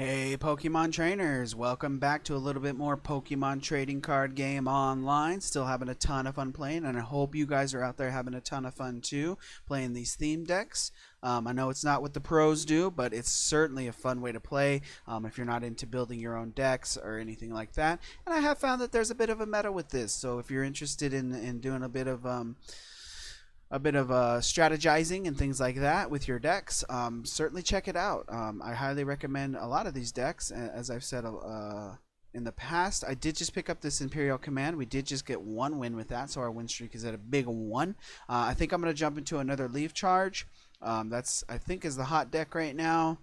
Hey Pokemon trainers, welcome back to a little bit more Pokemon trading card game online. Still having a ton of fun playing, and I hope you guys are out there having a ton of fun too, playing these theme decks. I know it's not what the pros do, but it's certainly a fun way to play if you're not into building your own decks or anything like that. And I have found that there's a bit of a meta with this, so if you're interested in doing a bit of strategizing and things like that with your decks, certainly check it out. I highly recommend a lot of these decks. As I've said in the past, I did just pick up this Imperial Command. We did just get one win with that, so our win streak is at a big one. I think I'm going to jump into another Leaf Charge. That's, I think, is the hot deck right now.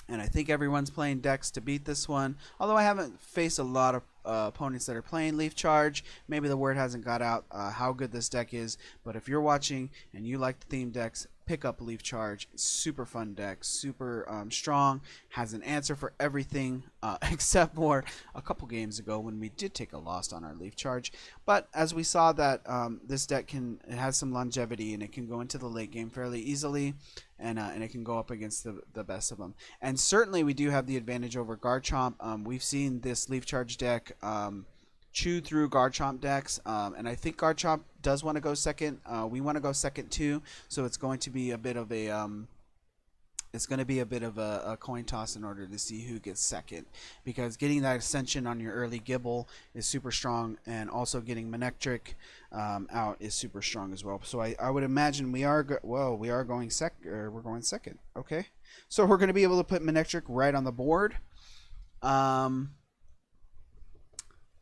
And I think everyone's playing decks to beat this one. Although I haven't faced a lot of opponents that are playing Leaf Charge. Maybe the word hasn't got out how good this deck is. But if you're watching and you like the theme decks, pick up Leaf Charge. It's super fun deck, super strong, has an answer for everything except for a couple games ago when we did take a loss on our Leaf Charge. But as we saw that this deck it has some longevity and it can go into the late game fairly easily. And it can go up against the best of them. And certainly we do have the advantage over Garchomp. We've seen this Leaf Charge deck chew through Garchomp decks, and I think Garchomp does want to go second. We want to go second too, so it's going to be a bit of a coin toss in order to see who gets second, because getting that Ascension on your early Gibble is super strong, and also getting Manectric out is super strong as well. So I would imagine we're going second. Okay, so we're going to be able to put Manectric right on the board.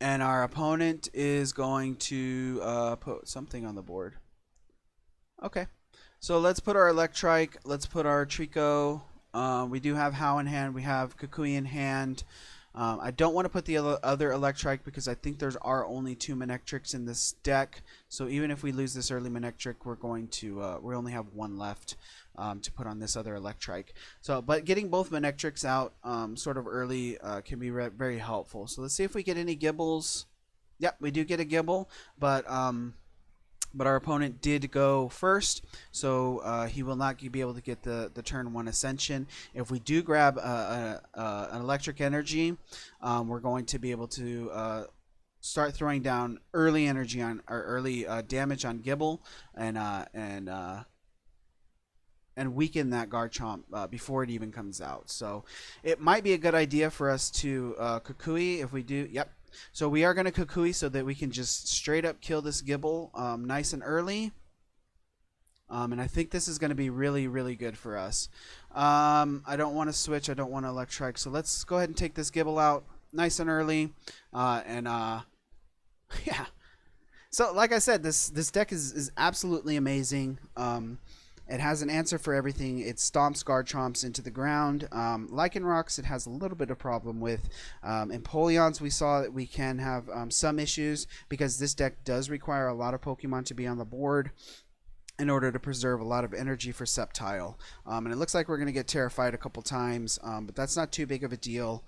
And our opponent is going to put something on the board. Okay. So let's put our Electrike. Let's put our Trico. We do have How in hand. We have Kukui in hand. I don't want to put the other Electrike because I think there are only 2 Manectrics in this deck. So even if we lose this early Manectric, we're going to we only have 1 left to put on this other Electrike. So, but getting both Manectrics out sort of early can be very helpful. So let's see if we get any Gibbles. Yep, we do get a Gibble, but our opponent did go first, so he will not be able to get the turn 1 Ascension. If we do grab an Electric Energy, we're going to be able to start throwing down early energy on or early damage on Gibble and weaken that Garchomp before it even comes out. So it might be a good idea for us to Kukui if we do. Yep. So we are going to Kukui so that we can just straight up kill this Gibble nice and early. And I think this is going to be really, really good for us. I don't want to switch. I don't want to Electrike. So let's go ahead and take this Gibble out nice and early. Yeah. So like I said, this deck is absolutely amazing. It has an answer for everything. It stomps Garchomps into the ground. Lycanrocs it has a little bit of problem with. Empoleons we saw that we can have some issues because this deck does require a lot of Pokemon to be on the board in order to preserve a lot of energy for Sceptile. And it looks like we're going to get Terrified a couple times, but that's not too big of a deal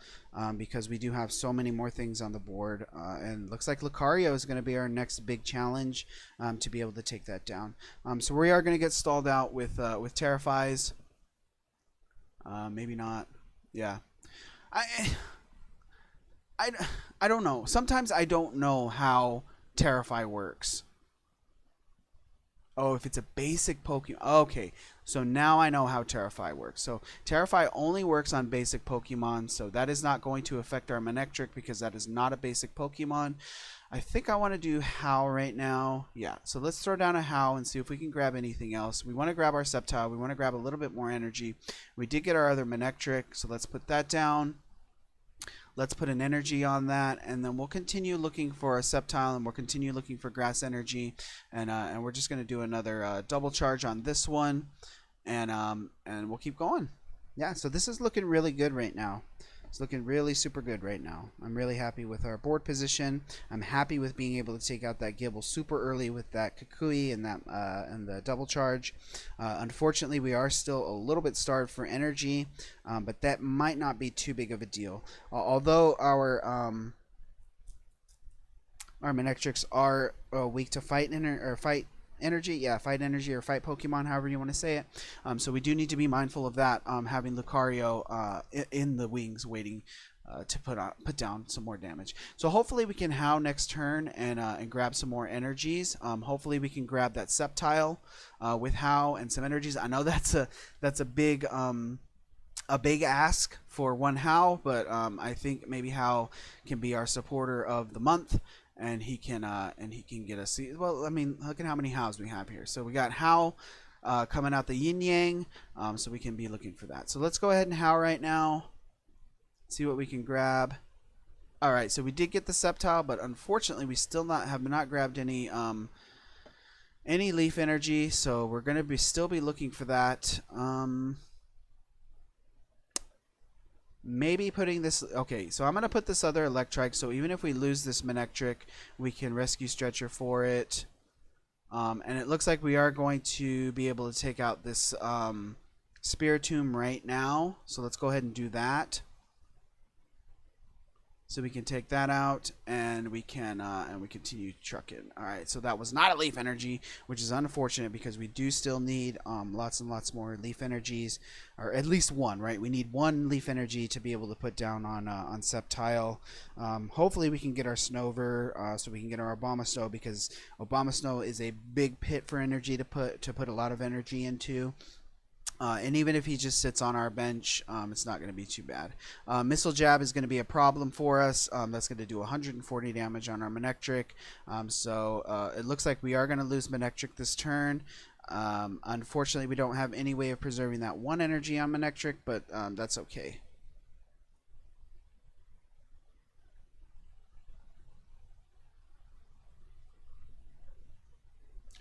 because we do have so many more things on the board. And looks like Lucario is going to be our next big challenge to be able to take that down. So we are going to get stalled out with Terrifies. Maybe not. Yeah. I don't know. Sometimes I don't know how Terrify works. Oh, if it's a basic Pokemon. Okay, so now I know how Terrify works. So Terrify only works on basic Pokemon, so that is not going to affect our Manectric because that is not a basic Pokemon. I think I want to do Howl right now. Yeah, so let's throw down a Howl and see if we can grab anything else. We want to grab our Sceptile. We want to grab a little bit more energy. We did get our other Manectric, so let's put that down. Let's put an energy on that, and then we'll continue looking for a Sceptile, and we'll continue looking for grass energy, and we're just going to do another double charge on this one, and we'll keep going. Yeah, so this is looking really good right now. It's looking really super good right now. I'm really happy with our board position. I'm happy with being able to take out that Gibble super early with that Kukui and that and the double charge. Unfortunately, we are still a little bit starved for energy, but that might not be too big of a deal. Although our Manectrics are weak to fight energy. Yeah, fight energy or fight Pokemon, however you want to say it. So we do need to be mindful of that. Having Lucario in the wings, waiting to put down some more damage. So hopefully we can How next turn and grab some more energies. Hopefully we can grab that Sceptile with How and some energies. I know that's a big ask for one How, but I think maybe How can be our supporter of the month, and he can get us. Well, I mean, look at how many Hows we have here. So we got How coming out the Yin Yang, so we can be looking for that. So let's go ahead and How right now. See what we can grab. All right, so we did get the Sceptile, but unfortunately we still have not grabbed any leaf energy. So we're gonna still be looking for that. Maybe putting this. Okay, so I'm gonna put this other Electrike. So even if we lose this Manectric, we can Rescue Stretcher for it. And it looks like we are going to be able to take out this Spiritomb right now. So let's go ahead and do that. So we can take that out, and we continue trucking. All right, so that was not a leaf energy, which is unfortunate because we do still need lots and lots more leaf energies, or at least one, right? We need one leaf energy to be able to put down on Sceptile. Hopefully we can get our Snover, so we can get our Obama because Obama is a big pit for energy to put a lot of energy into. And even if he just sits on our bench, it's not going to be too bad. Missile Jab is going to be a problem for us. That's going to do 140 damage on our Manectric. So it looks like we are going to lose Manectric this turn. Unfortunately, we don't have any way of preserving that one energy on Manectric, but that's okay.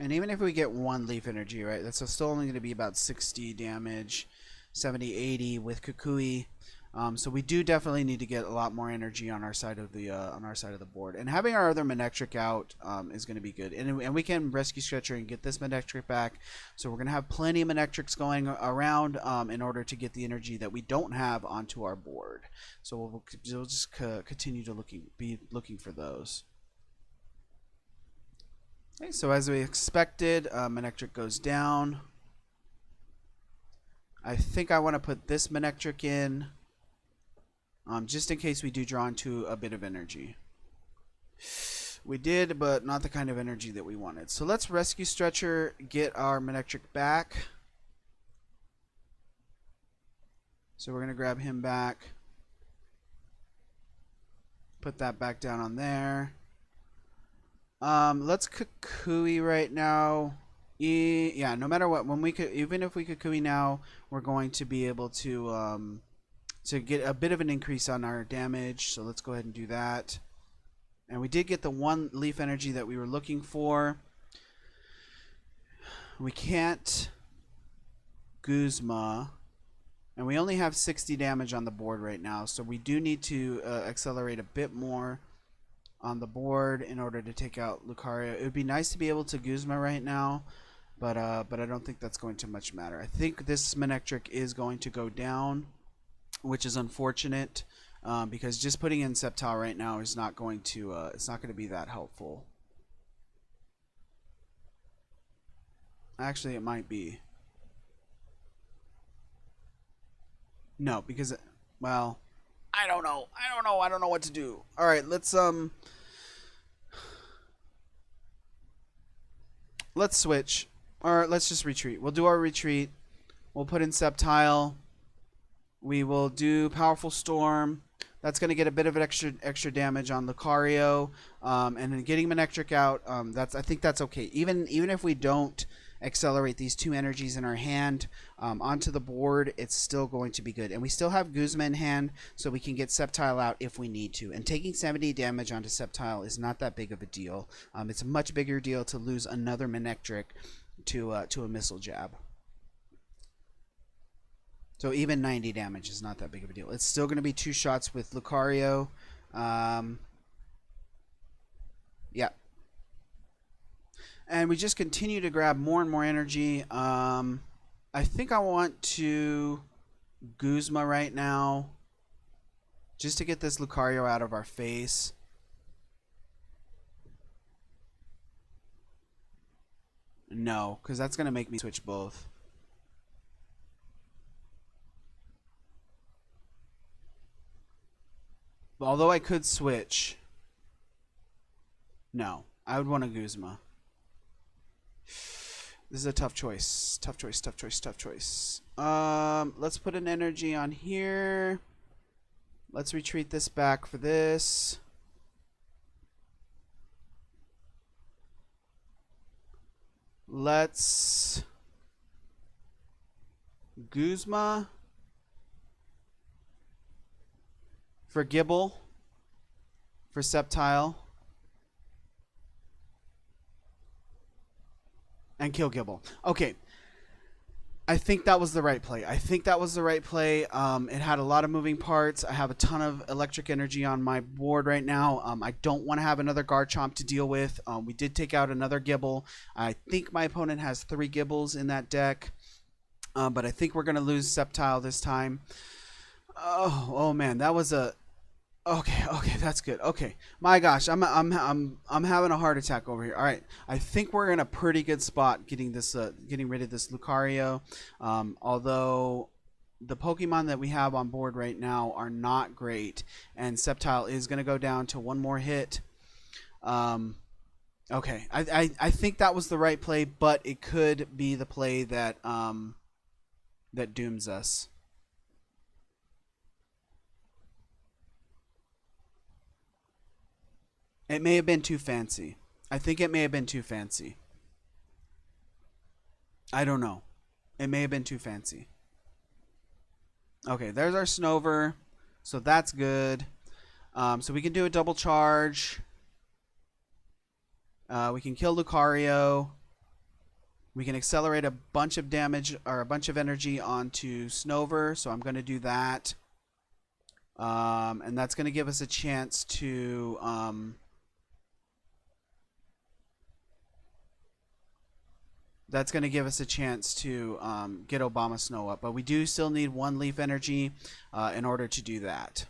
And even if we get one leaf energy, right, that's still only going to be about 60 damage, 70, 80 with Kukui. So we do definitely need to get a lot more energy on our side of the board. And having our other Manectric out is going to be good. And we can Rescue Stretcher and get this Manectric back. So we're going to have plenty of Manectrics going around in order to get the energy that we don't have onto our board. So we'll just continue to be looking for those. Okay, so as we expected, Manectric goes down. I think I want to put this Manectric in, just in case we do draw into a bit of energy. We did, but not the kind of energy that we wanted. So let's Rescue Stretcher, get our Manectric back. So we're going to grab him back. Put that back down on there. Let's Kukui right now. Yeah, no matter what, even if we Kukui now, we're going to be able to get a bit of an increase on our damage. So let's go ahead and do that. And we did get the one leaf energy that we were looking for. We can't Guzma, and we only have 60 damage on the board right now, so we do need to accelerate a bit more on the board in order to take out Lucario. It would be nice to be able to Guzma right now, but I don't think that's going to much matter. I think this Manectric is going to go down, which is unfortunate because just putting in Sceptile right now is not going to it's not going to be that helpful. Actually, it might be. No, because well, I don't know. I don't know what to do. All right, let's switch. Or let's just retreat. We'll do our retreat. We'll put in Sceptile. We will do Powerful Storm. That's going to get a bit of extra damage on Lucario. And then getting Manectric out, I think that's okay. Even if we don't accelerate these two energies in our hand onto the board, it's still going to be good. And we still have Guzma in hand, so we can get Sceptile out if we need to. And taking 70 damage onto Sceptile is not that big of a deal. It's a much bigger deal to lose another Manectric to a Missile Jab. So even 90 damage is not that big of a deal. It's still going to be 2 shots with Lucario. Yeah. And we just continue to grab more and more energy. I think I want to Guzma right now, just to get this Lucario out of our face. No, because that's going to make me switch both. Although I could switch. No, I would want a Guzma. This is a tough choice. Tough choice, tough choice, tough choice. Let's put an energy on here. Let's retreat this back for this. Let's Guzma for Gibble for Sceptile and kill Gibble. Okay. I think that was the right play. It had a lot of moving parts. I have a ton of electric energy on my board right now. I don't want to have another Garchomp to deal with. We did take out another Gibble. I think my opponent has 3 Gibbles in that deck. But I think we're going to lose Sceptile this time. Oh man, that was a... Okay, that's good. Okay, my gosh, I'm having a heart attack over here. All right, I think we're in a pretty good spot getting rid of this Lucario. Although the Pokemon that we have on board right now are not great, and Sceptile is going to go down to 1 more hit. Okay, I think that was the right play, but it could be the play that that dooms us. It may have been too fancy. I think it may have been too fancy. I don't know. It may have been too fancy. Okay, there's our Snover. So that's good. So we can do a double charge. We can kill Lucario. We can accelerate a bunch of damage or a bunch of energy onto Snover. So I'm going to do that. And that's going to give us a chance to... That's going to give us a chance to get Obama Snow up. But we do still need 1 Leaf Energy in order to do that.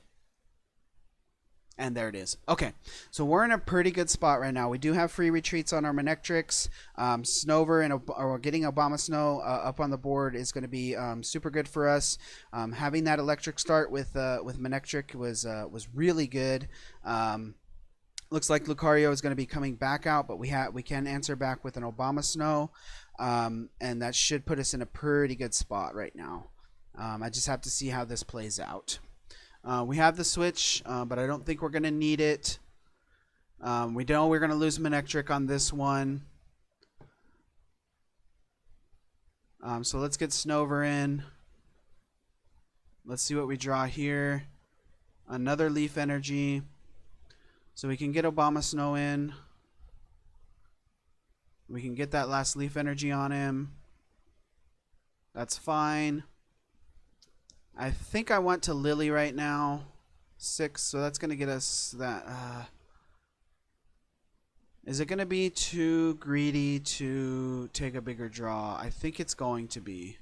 And there it is. Okay, so we're in a pretty good spot right now. We do have free retreats on our Manectrics. Snover or getting Obama Snow up on the board is going to be super good for us. Having that electric start with Manectric was really good. Looks like Lucario is going to be coming back out, but we can answer back with an Obama Snow. And that should put us in a pretty good spot right now. I just have to see how this plays out. We have the switch, but I don't think we're going to need it. We know we're going to lose Manectric on this one. So let's get Snover in. Let's see what we draw here. Another Leaf Energy. So we can get Obama Snow in. We can get that last Leaf Energy on him. That's fine. I think I want to Lily right now. 6, so that's going to get us that. Is it going to be too greedy to take a bigger draw? I think it's going to be.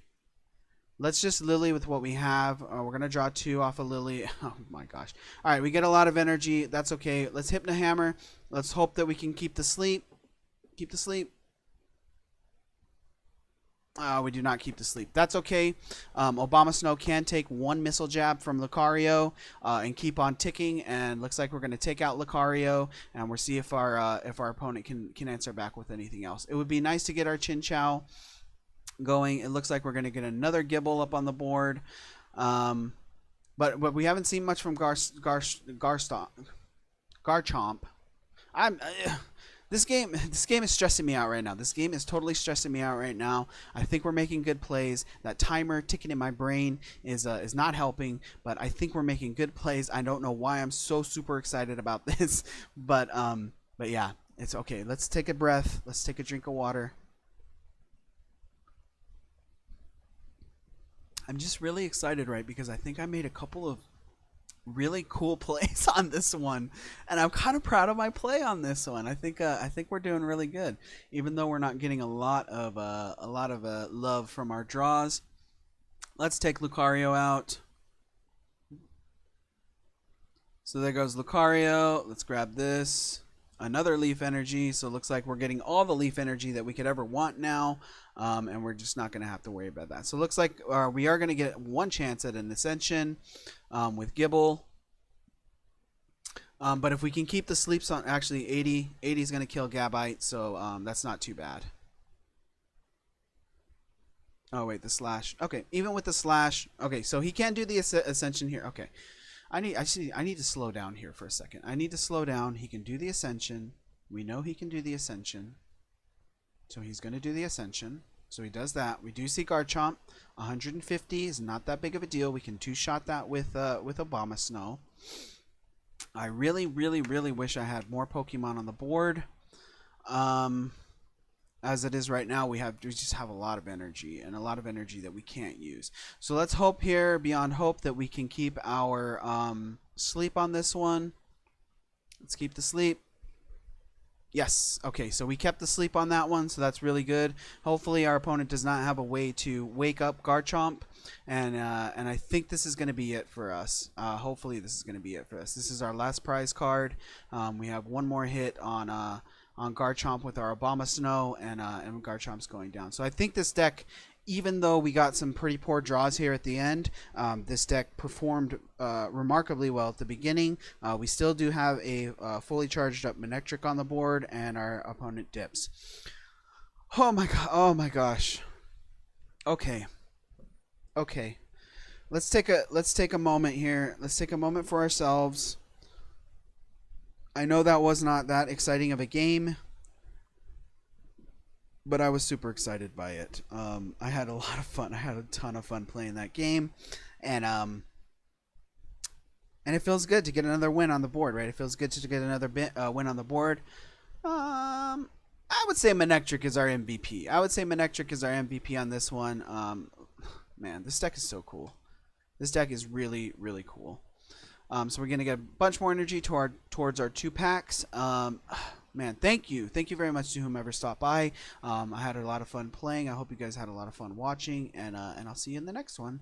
Let's just Lily with what we have. We're going to draw 2 off of Lily. Oh my gosh. All right, we get a lot of energy. That's okay. Let's Hypno Hammer. Let's hope that we can keep the sleep. Keep the sleep. We do not keep the sleep. That's okay. Obama Snow can take 1 missile jab from Lucario and keep on ticking. And looks like we're going to take out Lucario, and we'll see if our opponent can answer back with anything else. It would be nice to get our Chinchou going. It looks like we're going to get another Gibble up on the board, but we haven't seen much from Garchomp. This game is stressing me out right now. This game is totally stressing me out right now. I think we're making good plays. That timer ticking in my brain is not helping, but I think we're making good plays. I don't know why I'm so super excited about this, but yeah, it's okay. Let's take a breath. Let's take a drink of water. I'm just really excited, right? Because I think I made a couple of really cool plays on this one, and I'm kind of proud of my play on this one. I think we're doing really good, even though we're not getting a lot of love from our draws. Let's take Lucario out. So there goes Lucario. Let's grab this. another leaf energy. So it looks like we're getting all the leaf energy that we could ever want now. And we're just not going to have to worry about that. So it looks like we are going to get one chance at an Ascension with Gibble. But if we can keep the sleeps on, actually 80 is going to kill Gabite, so that's not too bad. Oh wait, the slash. Okay, even with the slash. Okay, so he can do the Ascension here. Okay, I need to slow down here for a second. I need to slow down. He can do the Ascension. We know he can do the Ascension, so he's going to do the Ascension. So he does that. We do see Garchomp. 150 is not that big of a deal. We can two-shot that with Obama Snow. I really wish I had more Pokemon on the board. As it is right now, we just have a lot of energy, and a lot of energy that we can't use. So let's hope here, beyond hope, that we can keep our sleep on this one. Let's keep the sleep. Yes. Okay, so we kept the sleep on that one, so that's really good. Hopefully our opponent does not have a way to wake up Garchomp, and I think this is going to be it for us. Hopefully this is going to be it for us. This is our last prize card. We have one more hit on Garchomp with our Obama Snow, and Garchomp's going down. So I think this deck, even though we got some pretty poor draws here at the end, this deck performed remarkably well at the beginning. We still do have a fully charged up Manectric on the board, and our opponent dips. Oh my god! Oh my gosh! Okay, okay. Let's take a moment here. Let's take a moment for ourselves. I know that was not that exciting of a game, but I was super excited by it. I had a lot of fun. I had a ton of fun playing that game, and it feels good to get another win on the board, right? It feels good to get another win on the board. I would say Manectric is our MVP. I would say Manectric is our MVP on this one. Man, this deck is so cool. This deck is really cool. So we're going to get a bunch more energy towards our 2 packs. Man, thank you. Thank you very much to whomever stopped by. I had a lot of fun playing. I hope you guys had a lot of fun watching, and I'll see you in the next one.